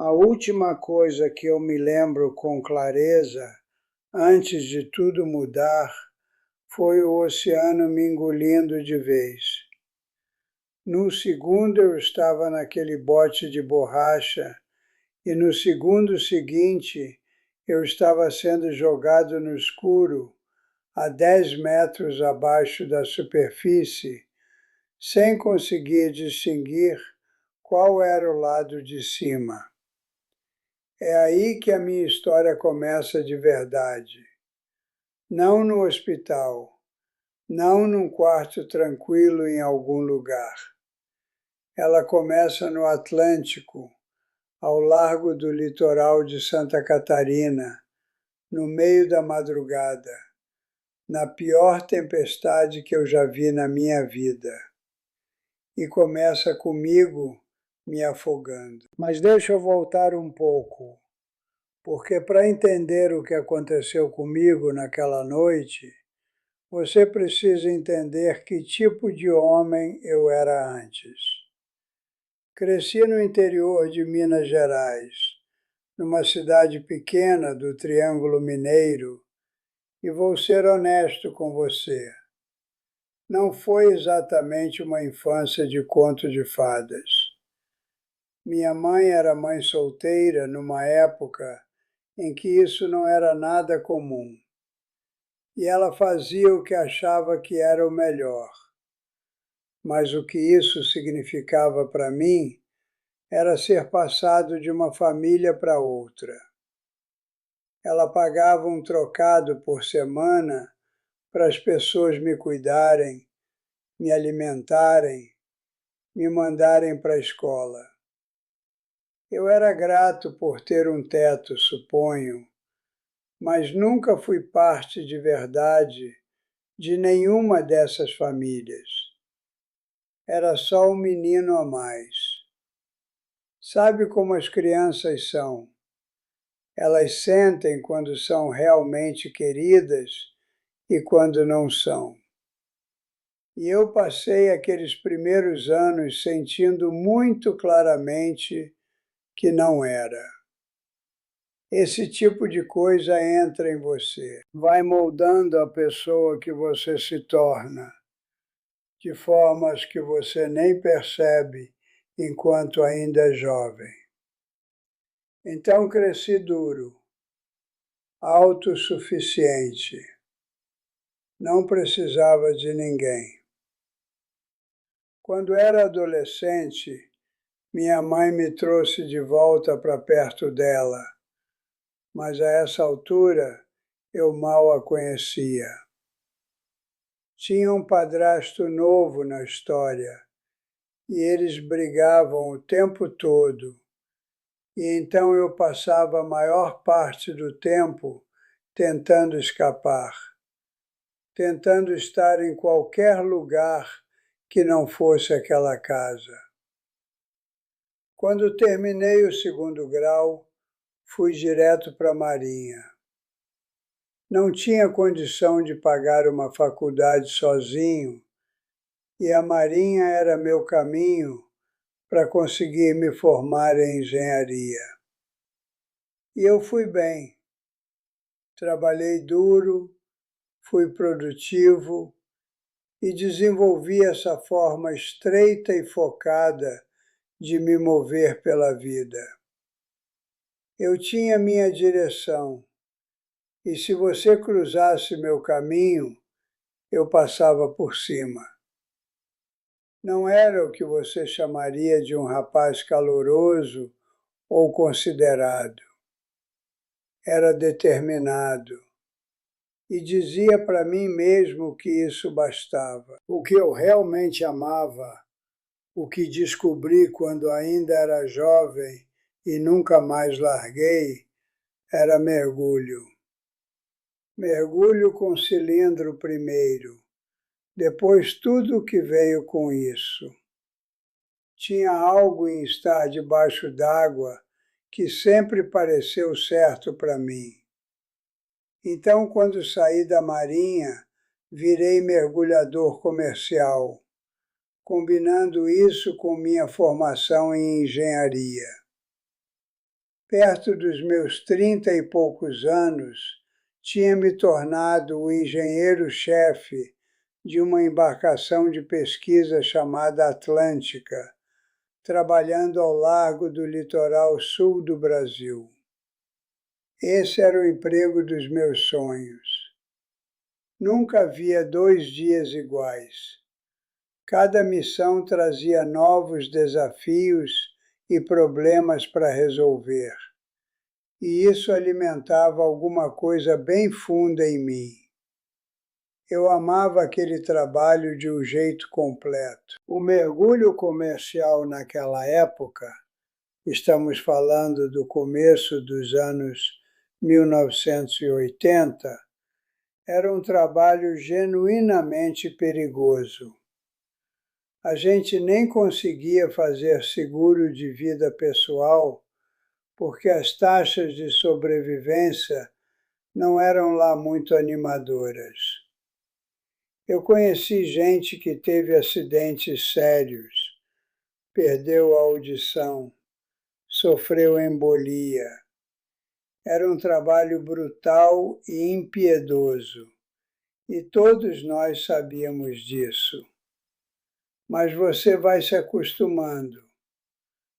A última coisa que eu me lembro com clareza, antes de tudo mudar, foi o oceano me engolindo de vez. No segundo eu estava naquele bote de borracha e no segundo seguinte eu estava sendo jogado no escuro a 10 metros abaixo da superfície, sem conseguir distinguir qual era o lado de cima. É aí que a minha história começa de verdade. Não no hospital, não num quarto tranquilo em algum lugar. Ela começa no Atlântico, ao largo do litoral de Santa Catarina, no meio da madrugada, na pior tempestade que eu já vi na minha vida. E começa comigo me afogando. Mas deixa eu voltar um pouco, porque para entender o que aconteceu comigo naquela noite, você precisa entender que tipo de homem eu era antes. Cresci no interior de Minas Gerais, numa cidade pequena do Triângulo Mineiro, e vou ser honesto com você. Não foi exatamente uma infância de conto de fadas. Minha mãe era mãe solteira numa época em que isso não era nada comum. E ela fazia o que achava que era o melhor. Mas o que isso significava para mim era ser passado de uma família para outra. Ela pagava um trocado por semana para as pessoas me cuidarem, me alimentarem, me mandarem para a escola. Eu era grato por ter um teto, suponho, mas nunca fui parte de verdade de nenhuma dessas famílias. Era só um menino a mais. Sabe como as crianças são? Elas sentem quando são realmente queridas e quando não são. E eu passei aqueles primeiros anos sentindo muito claramente que não era. Esse tipo de coisa entra em você, vai moldando a pessoa que você se torna, de formas que você nem percebe enquanto ainda é jovem. Então cresci duro, autossuficiente, não precisava de ninguém. Quando era adolescente, minha mãe me trouxe de volta para perto dela, mas a essa altura eu mal a conhecia. Tinha um padrasto novo na história e eles brigavam o tempo todo. E então eu passava a maior parte do tempo tentando escapar, tentando estar em qualquer lugar que não fosse aquela casa. Quando terminei o segundo grau, fui direto para a Marinha. Não tinha condição de pagar uma faculdade sozinho e a Marinha era meu caminho para conseguir me formar em engenharia. E eu fui bem. Trabalhei duro, fui produtivo e desenvolvi essa forma estreita e focada de me mover pela vida. Eu tinha minha direção e se você cruzasse meu caminho, eu passava por cima. Não era o que você chamaria de um rapaz caloroso ou considerado. Era determinado. E dizia para mim mesmo que isso bastava. O que eu realmente amava, o que descobri quando ainda era jovem e nunca mais larguei, era mergulho. Mergulho com cilindro primeiro, depois tudo o que veio com isso. Tinha algo em estar debaixo d'água que sempre pareceu certo para mim. Então, quando saí da Marinha, virei mergulhador comercial, combinando isso com minha formação em engenharia. Perto dos meus 30 e poucos anos, tinha me tornado o engenheiro-chefe de uma embarcação de pesquisa chamada Atlântica, trabalhando ao largo do litoral sul do Brasil. Esse era o emprego dos meus sonhos. Nunca havia 2 dias iguais. Cada missão trazia novos desafios e problemas para resolver. E isso alimentava alguma coisa bem funda em mim. Eu amava aquele trabalho de um jeito completo. O mergulho comercial naquela época, estamos falando do começo dos anos 1980, era um trabalho genuinamente perigoso. A gente nem conseguia fazer seguro de vida pessoal porque as taxas de sobrevivência não eram lá muito animadoras. Eu conheci gente que teve acidentes sérios, perdeu a audição, sofreu embolia. Era um trabalho brutal e impiedoso, e todos nós sabíamos disso. Mas você vai se acostumando,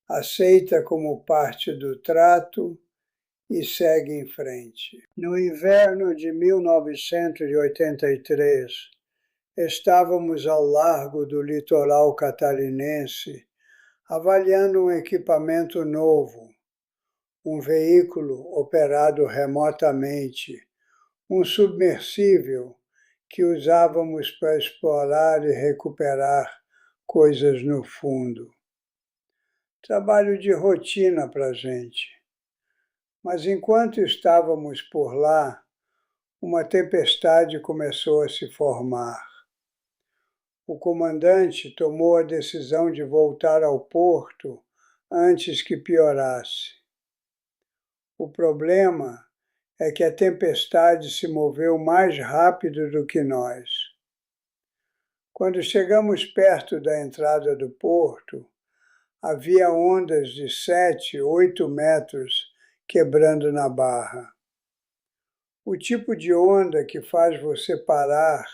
aceita como parte do trato e segue em frente. No inverno de 1983, estávamos ao largo do litoral catarinense, avaliando um equipamento novo, um veículo operado remotamente, um submersível que usávamos para explorar e recuperar coisas no fundo. Trabalho de rotina para a gente. Mas enquanto estávamos por lá, uma tempestade começou a se formar. O comandante tomou a decisão de voltar ao porto antes que piorasse. O problema é que a tempestade se moveu mais rápido do que nós. Quando chegamos perto da entrada do porto, havia ondas de 7, 8 metros quebrando na barra. O tipo de onda que faz você parar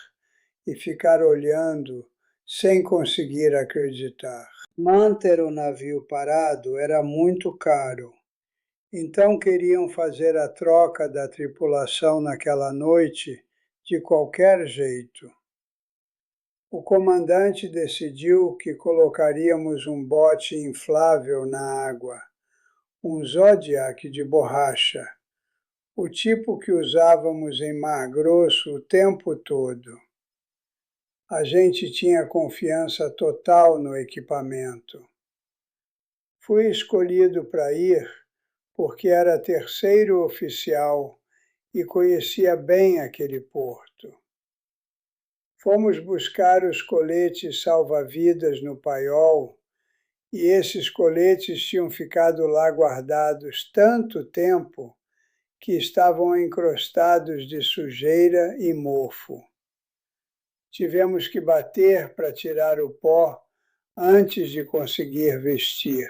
e ficar olhando sem conseguir acreditar. Manter o navio parado era muito caro, então queriam fazer a troca da tripulação naquela noite de qualquer jeito. O comandante decidiu que colocaríamos um bote inflável na água, um Zodiac de borracha, o tipo que usávamos em Mar Grosso o tempo todo. A gente tinha confiança total no equipamento. Fui escolhido para ir porque era terceiro oficial e conhecia bem aquele porto. Fomos buscar os coletes salva-vidas no paiol e esses coletes tinham ficado lá guardados tanto tempo que estavam encrostados de sujeira e mofo. Tivemos que bater para tirar o pó antes de conseguir vestir.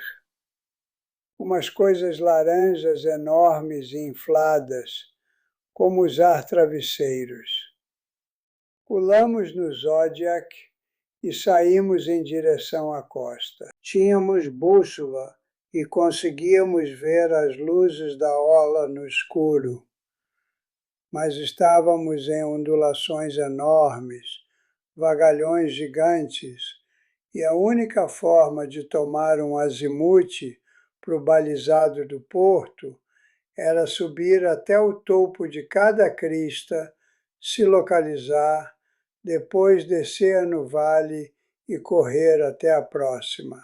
Umas coisas laranjas enormes e infladas, como usar travesseiros. Pulamos no Zodiac e saímos em direção à costa. Tínhamos bússola e conseguíamos ver as luzes da orla no escuro, mas estávamos em ondulações enormes, vagalhões gigantes, e a única forma de tomar um azimute para o balizado do porto era subir até o topo de cada crista, se localizar, depois descer no vale e correr até a próxima.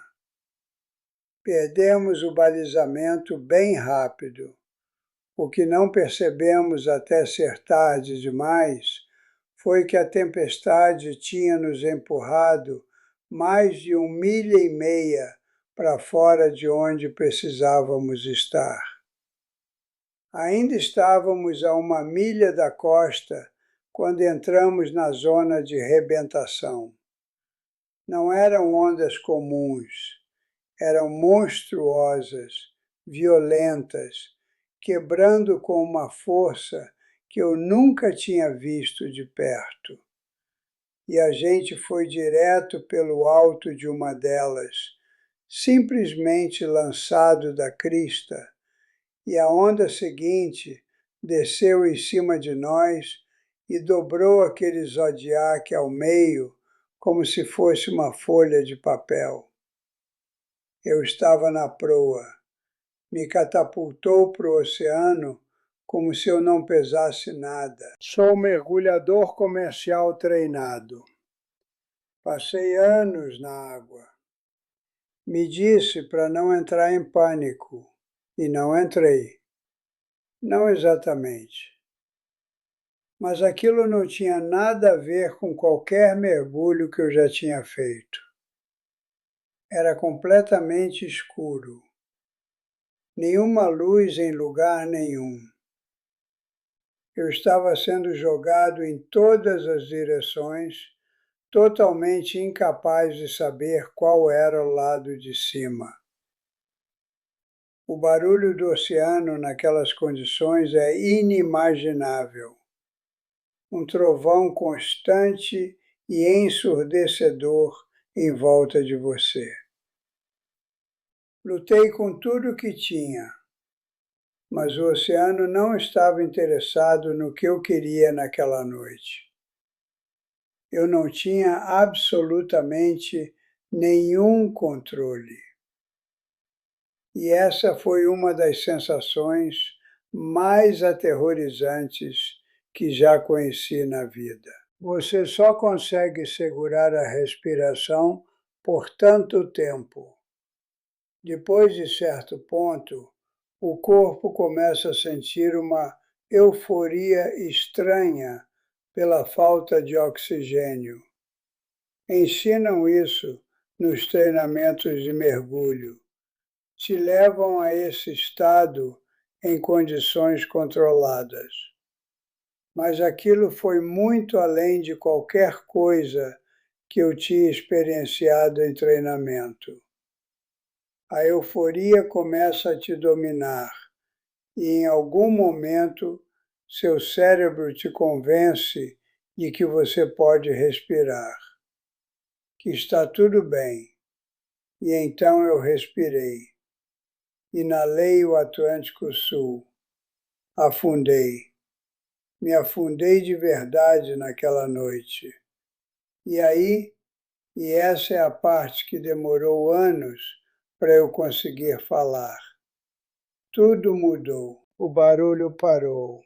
Perdemos o balizamento bem rápido. O que não percebemos até ser tarde demais foi que a tempestade tinha nos empurrado mais de 1,5 milhas para fora de onde precisávamos estar. Ainda estávamos a 1 milha da costa quando entramos na zona de rebentação. Não eram ondas comuns, eram monstruosas, violentas, quebrando com uma força que eu nunca tinha visto de perto. E a gente foi direto pelo alto de uma delas, simplesmente lançado da crista, e a onda seguinte desceu em cima de nós e dobrou aquele zodiaque ao meio como se fosse uma folha de papel. Eu estava na proa. Me catapultou para o oceano como se eu não pesasse nada. Sou mergulhador comercial treinado. Passei anos na água. Me disse para não entrar em pânico, e não entrei. Não exatamente. Mas aquilo não tinha nada a ver com qualquer mergulho que eu já tinha feito. Era completamente escuro. Nenhuma luz em lugar nenhum. Eu estava sendo jogado em todas as direções, totalmente incapaz de saber qual era o lado de cima. O barulho do oceano naquelas condições é inimaginável. Um trovão constante e ensurdecedor em volta de você. Lutei com tudo o que tinha, mas o oceano não estava interessado no que eu queria naquela noite. Eu não tinha absolutamente nenhum controle. E essa foi uma das sensações mais aterrorizantes que já conheci na vida. Você só consegue segurar a respiração por tanto tempo. Depois de certo ponto, o corpo começa a sentir uma euforia estranha pela falta de oxigênio. Ensinam isso nos treinamentos de mergulho. Te levam a esse estado em condições controladas. Mas aquilo foi muito além de qualquer coisa que eu tinha experienciado em treinamento. A euforia começa a te dominar e em algum momento seu cérebro te convence de que você pode respirar, que está tudo bem. E então eu respirei. Inalei o Atlântico Sul. Afundei. Me afundei de verdade naquela noite. E aí, e essa é a parte que demorou anos para eu conseguir falar. Tudo mudou. O barulho parou.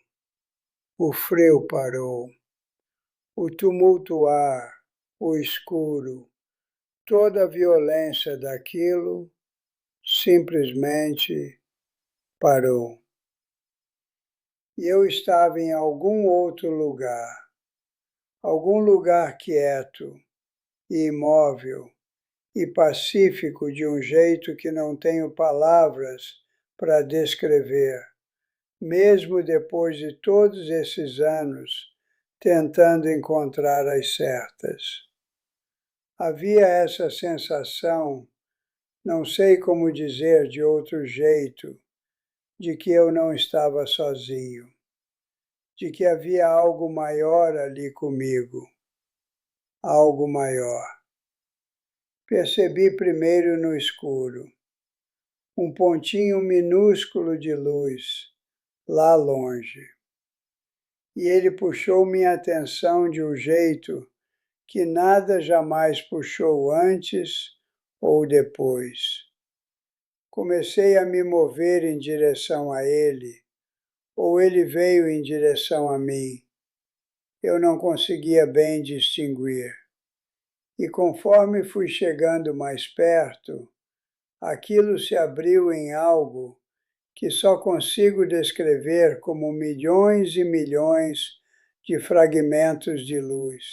O frio parou. O tumultuar, o escuro, toda a violência daquilo simplesmente parou. E eu estava em algum outro lugar, algum lugar quieto e imóvel e pacífico de um jeito que não tenho palavras para descrever, mesmo depois de todos esses anos tentando encontrar as certas. Havia essa sensação, não sei como dizer de outro jeito, de que eu não estava sozinho, de que havia algo maior ali comigo, algo maior. Percebi primeiro no escuro, um pontinho minúsculo de luz, lá longe. E ele puxou minha atenção de um jeito que nada jamais puxou antes ou depois. Comecei a me mover em direção a ele, ou ele veio em direção a mim. Eu não conseguia bem distinguir. E conforme fui chegando mais perto, aquilo se abriu em algo que só consigo descrever como milhões e milhões de fragmentos de luz,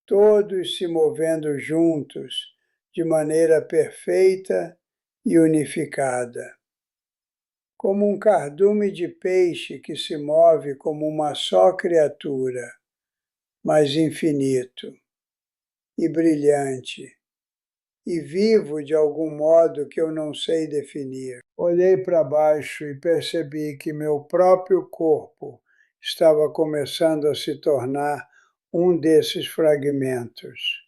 todos se movendo juntos de maneira perfeita e unificada. Como um cardume de peixe que se move como uma só criatura, mas infinito e brilhante e vivo de algum modo que eu não sei definir. Olhei para baixo e percebi que meu próprio corpo estava começando a se tornar um desses fragmentos.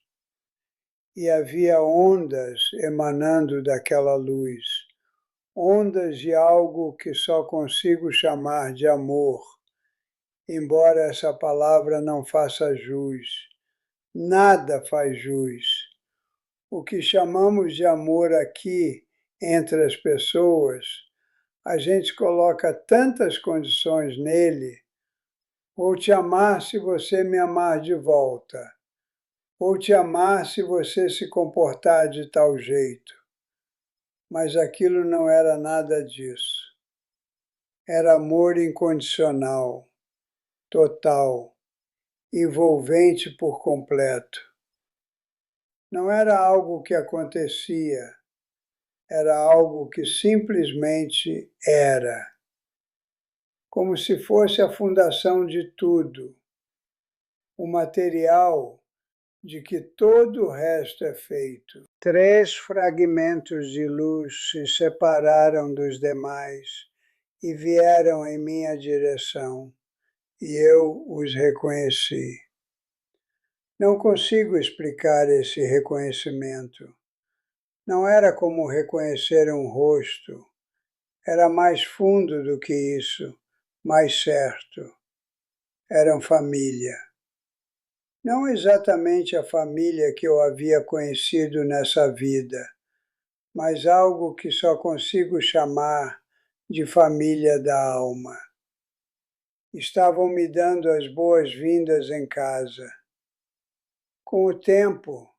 E havia ondas emanando daquela luz, ondas de algo que só consigo chamar de amor, embora essa palavra não faça jus. Nada faz jus. O que chamamos de amor aqui, entre as pessoas, a gente coloca tantas condições nele. Vou te amar se você me amar de volta. Vou te amar se você se comportar de tal jeito. Mas aquilo não era nada disso. Era amor incondicional, total, envolvente por completo. Não era algo que acontecia, era algo que simplesmente era, como se fosse a fundação de tudo, o material de que todo o resto é feito. 3 fragmentos de luz se separaram dos demais e vieram em minha direção, e eu os reconheci. Não consigo explicar esse reconhecimento. Não era como reconhecer um rosto, era mais fundo do que isso, mais certo. Eram família. Não exatamente a família que eu havia conhecido nessa vida, mas algo que só consigo chamar de família da alma. Estavam me dando as boas-vindas em casa. Com o tempo,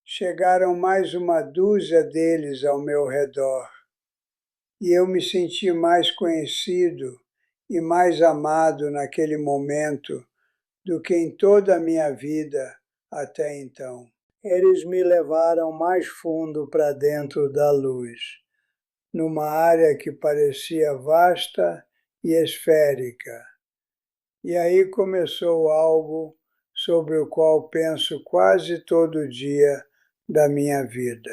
chegaram mais uma dúzia deles ao meu redor, e eu me senti mais conhecido e mais amado naquele momento do que em toda a minha vida até então. Eles me levaram mais fundo para dentro da luz, numa área que parecia vasta e esférica. E aí começou algo sobre o qual penso quase todo dia da minha vida.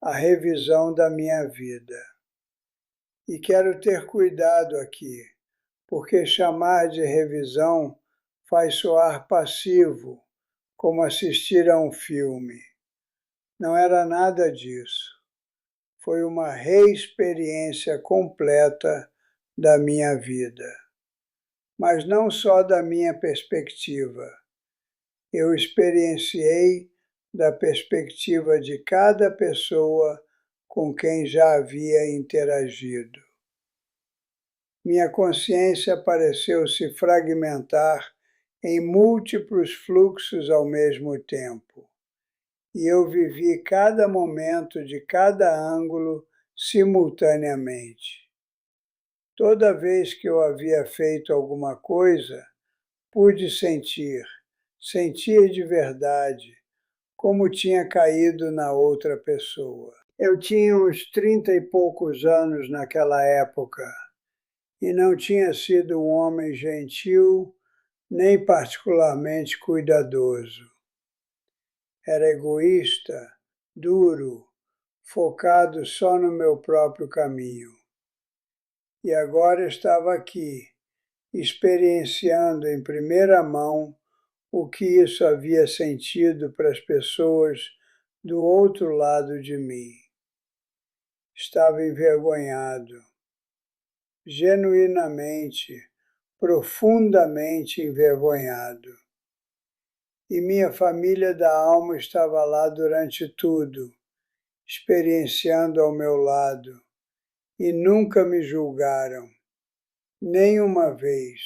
A revisão da minha vida. E quero ter cuidado aqui, porque chamar de revisão faz soar passivo, como assistir a um filme. Não era nada disso. Foi uma reexperiência completa da minha vida. Mas não só da minha perspectiva. Eu experienciei da perspectiva de cada pessoa com quem já havia interagido. Minha consciência pareceu se fragmentar em múltiplos fluxos ao mesmo tempo, e eu vivi cada momento de cada ângulo simultaneamente. Toda vez que eu havia feito alguma coisa, pude sentir de verdade, como tinha caído na outra pessoa. Eu tinha uns 30 e poucos anos naquela época, e não tinha sido um homem gentil, nem particularmente cuidadoso. Era egoísta, duro, focado só no meu próprio caminho. E agora estava aqui, experienciando em primeira mão o que isso havia sentido para as pessoas do outro lado de mim. Estava envergonhado, genuinamente, profundamente envergonhado. E minha família da alma estava lá durante tudo, experienciando ao meu lado, e nunca me julgaram, nem uma vez.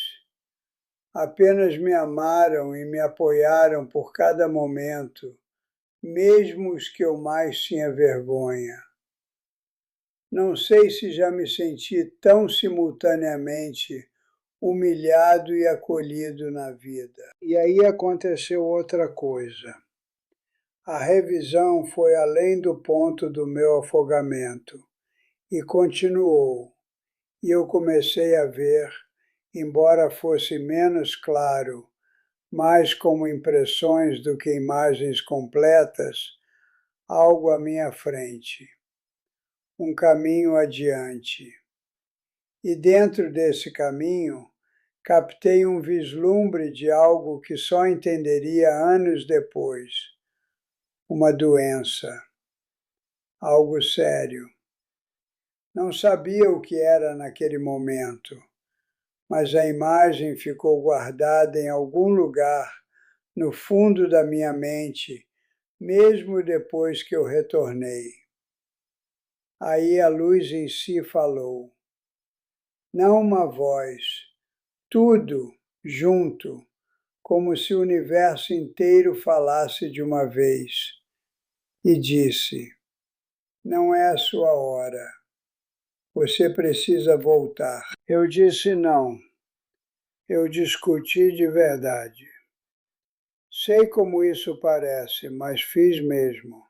Apenas me amaram e me apoiaram por cada momento, mesmo os que eu mais tinha vergonha. Não sei se já me senti tão simultaneamente humilhado e acolhido na vida. E aí aconteceu outra coisa. A revisão foi além do ponto do meu afogamento e continuou. E eu comecei a ver, embora fosse menos claro, mais como impressões do que imagens completas, algo à minha frente, um caminho adiante. E dentro desse caminho, captei um vislumbre de algo que só entenderia anos depois, uma doença, algo sério. Não sabia o que era naquele momento, mas a imagem ficou guardada em algum lugar no fundo da minha mente, mesmo depois que eu retornei. Aí a luz em si falou, não uma voz, tudo junto, como se o universo inteiro falasse de uma vez, e disse, não é a sua hora, você precisa voltar. Eu disse não, eu discuti de verdade. Sei como isso parece, mas fiz mesmo.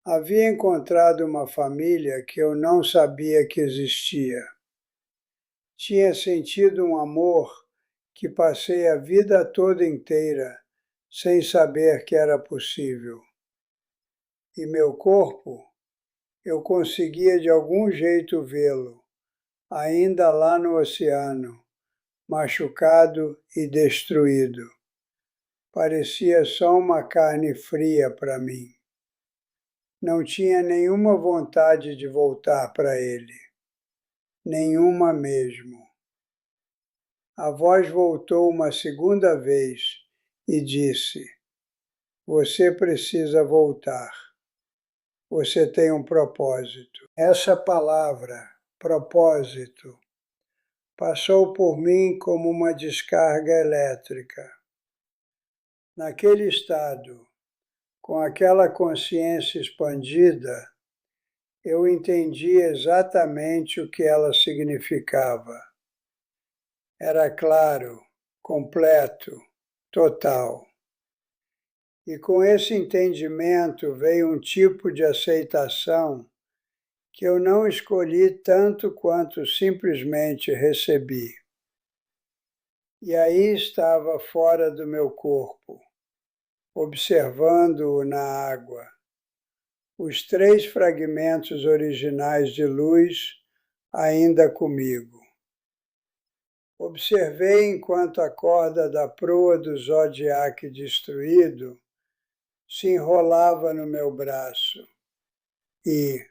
Havia encontrado uma família que eu não sabia que existia. Tinha sentido um amor que passei a vida toda inteira sem saber que era possível. E meu corpo, eu conseguia de algum jeito vê-lo, ainda lá no oceano, machucado e destruído. Parecia só uma carne fria para mim. Não tinha nenhuma vontade de voltar para ele, nenhuma mesmo. A voz voltou uma segunda vez e disse, você precisa voltar. Você tem um propósito. Essa palavra, propósito, passou por mim como uma descarga elétrica. Naquele estado, com aquela consciência expandida, eu entendi exatamente o que ela significava. Era claro, completo, total. E com esse entendimento veio um tipo de aceitação que eu não escolhi tanto quanto simplesmente recebi. E aí estava fora do meu corpo, observando-o na água. Os 3 fragmentos originais de luz ainda comigo. Observei enquanto a corda da proa do Zodiac destruído se enrolava no meu braço e,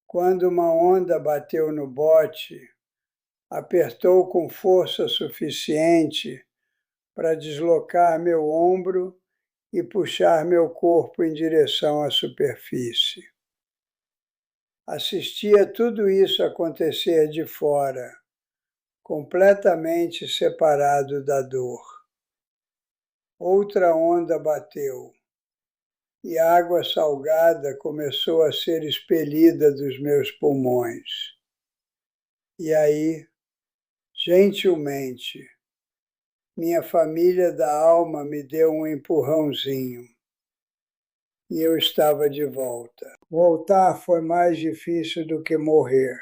quando uma onda bateu no bote, apertou com força suficiente para deslocar meu ombro e puxar meu corpo em direção à superfície. Assistia tudo isso acontecer de fora, completamente separado da dor. Outra onda bateu e a água salgada começou a ser expelida dos meus pulmões. E aí, gentilmente, minha família da alma me deu um empurrãozinho e eu estava de volta. Voltar foi mais difícil do que morrer.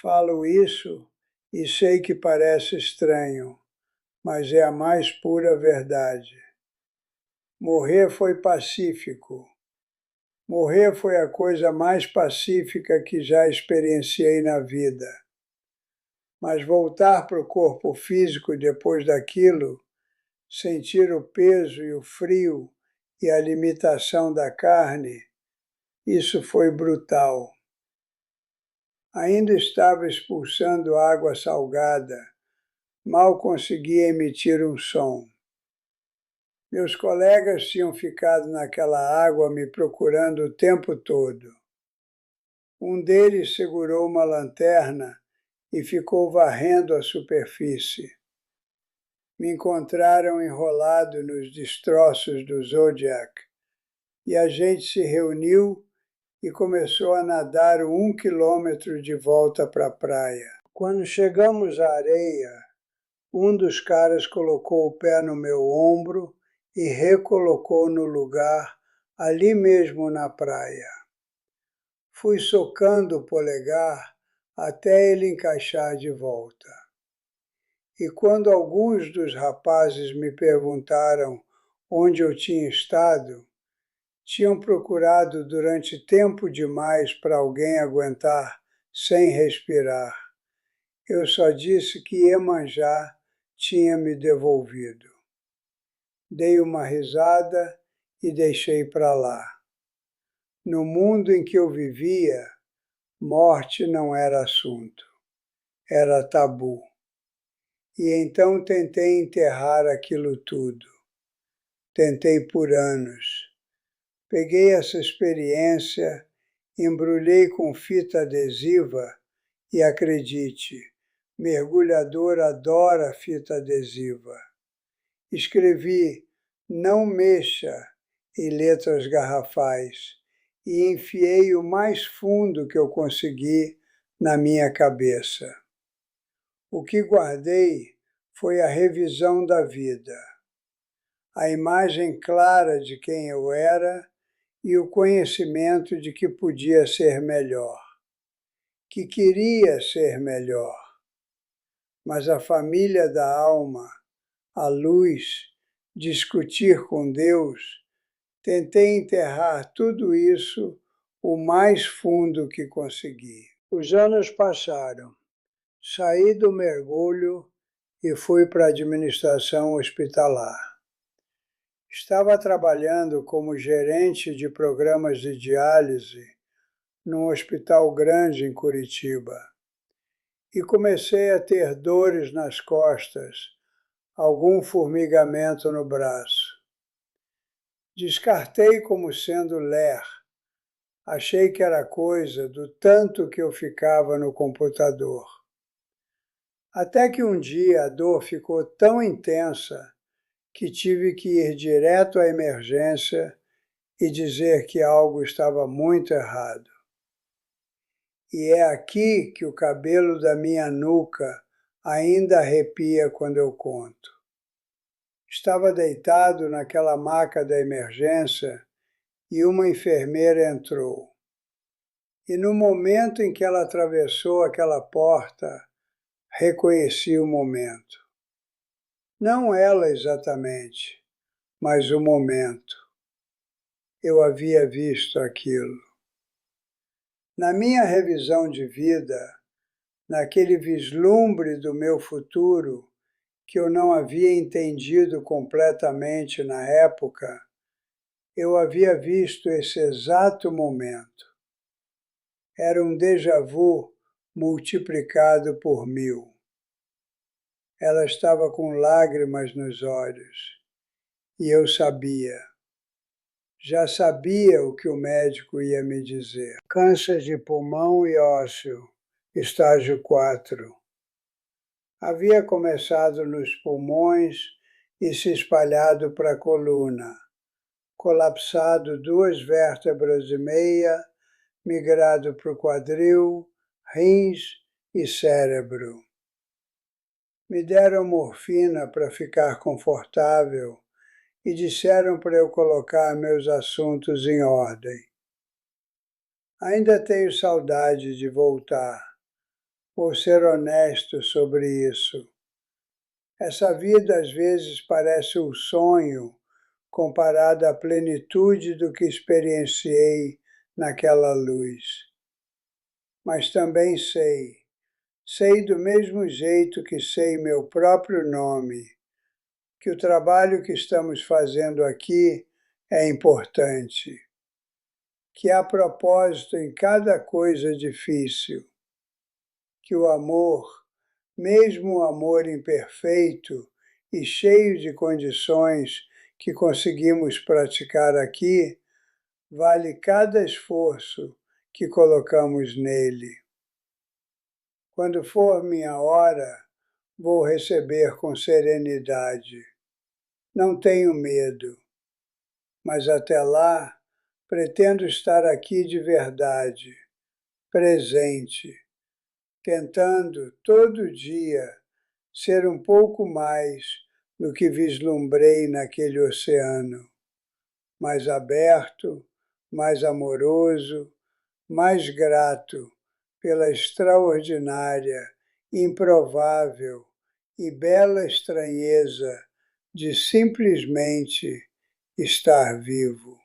Falo isso e sei que parece estranho, mas é a mais pura verdade. Morrer foi pacífico. Morrer foi a coisa mais pacífica que já experienciei na vida. Mas voltar para o corpo físico depois daquilo, sentir o peso e o frio e a limitação da carne, isso foi brutal. Ainda estava expulsando água salgada, mal conseguia emitir um som. Meus colegas tinham ficado naquela água me procurando o tempo todo. Um deles segurou uma lanterna e ficou varrendo a superfície. Me encontraram enrolado nos destroços do Zodiac e a gente se reuniu e começou a nadar 1 quilômetro de volta para a praia. Quando chegamos à areia, um dos caras colocou o pé no meu ombro e recolocou no lugar, ali mesmo na praia. Fui socando o polegar até ele encaixar de volta. E quando alguns dos rapazes me perguntaram onde eu tinha estado, Tinham procurado durante tempo demais para alguém aguentar sem respirar. Eu só disse que Iemanjá tinha me devolvido. Dei uma risada e deixei para lá. No mundo em que eu vivia, morte não era assunto, era tabu. E então tentei enterrar aquilo tudo. Tentei por anos. Peguei essa experiência, embrulhei com fita adesiva e, acredite, mergulhador adora fita adesiva. Escrevi "não mexa" em letras garrafais e enfiei o mais fundo que eu consegui na minha cabeça. O que guardei foi a revisão da vida, a imagem clara de quem eu era e o conhecimento de que podia ser melhor, que queria ser melhor. Mas a família da alma, a luz, discutir com Deus, tentei enterrar tudo isso o mais fundo que consegui. Os anos passaram. Saí do mergulho e fui para a administração hospitalar. Estava trabalhando como gerente de programas de diálise num hospital grande em Curitiba e comecei a ter dores nas costas, algum formigamento no braço. Descartei como sendo ler. Achei que era coisa do tanto que eu ficava no computador. Até que um dia a dor ficou tão intensa que tive que ir direto à emergência e dizer que algo estava muito errado. E é aqui que o cabelo da minha nuca ainda arrepia quando eu conto. Estava deitado naquela maca da emergência e uma enfermeira entrou. E no momento em que ela atravessou aquela porta, reconheci o momento. Não ela exatamente, mas o momento. Eu havia visto aquilo. Na minha revisão de vida, naquele vislumbre do meu futuro que eu não havia entendido completamente na época, eu havia visto esse exato momento. Era um déjà vu multiplicado por 1000. Ela estava com lágrimas nos olhos e eu sabia. Já sabia o que o médico ia me dizer. Câncer de pulmão e ósseo, estágio 4. Havia começado nos pulmões e se espalhado para a coluna, colapsado 2 vértebras e meia, migrado para o quadril, rins e cérebro. Me deram morfina para ficar confortável e disseram para eu colocar meus assuntos em ordem. Ainda tenho saudade de voltar. Vou ser honesto sobre isso. Essa vida às vezes parece um sonho comparada à plenitude do que experienciei naquela luz. Mas também sei do mesmo jeito que sei meu próprio nome, que o trabalho que estamos fazendo aqui é importante, que há propósito em cada coisa difícil, que o amor, mesmo o amor imperfeito e cheio de condições que conseguimos praticar aqui, vale cada esforço que colocamos nele. Quando for minha hora, vou receber com serenidade. Não tenho medo, mas até lá pretendo estar aqui de verdade, presente, tentando todo dia ser um pouco mais do que vislumbrei naquele oceano, mais aberto, mais amoroso, mais grato pela extraordinária, improvável e bela estranheza de simplesmente estar vivo.